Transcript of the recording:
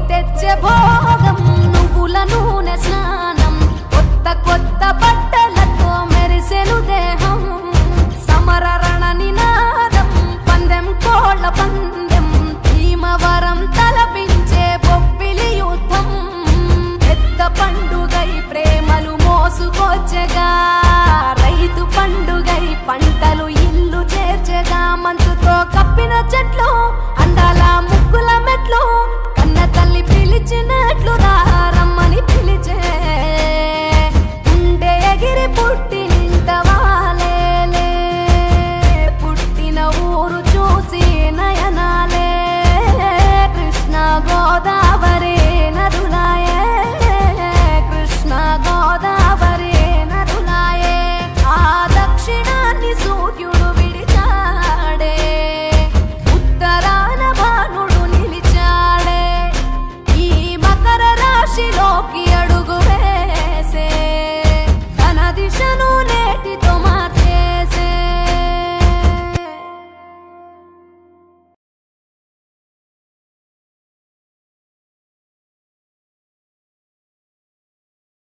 తెచ్చే భోగం నువ్వుల నూనె స్నానం కొత్త కొత్త బట్టలతో మెరిసెను దేహం సమర రణ నినాదం పందెం కోళ్ళ పందెం భీమవరం తలపించే బొబ్బిలి యుద్ధం పెద్ద పండుగై ప్రేమలు మోసుకొచ్చగా రైతు పండుగై పంటలు ఇల్లు చేర్చగా మంచుతో కప్పిన చెట్లు అందాల ముగ్గుల మెట్లు కన్న తల్లి పిలిచినట్లు రమ్మని పిలిచే ఉండే ఎగిరి పుట్టినింత వాలేలే పుట్టిన ఊరు చూసి నయనాలే కృష్ణ గోదా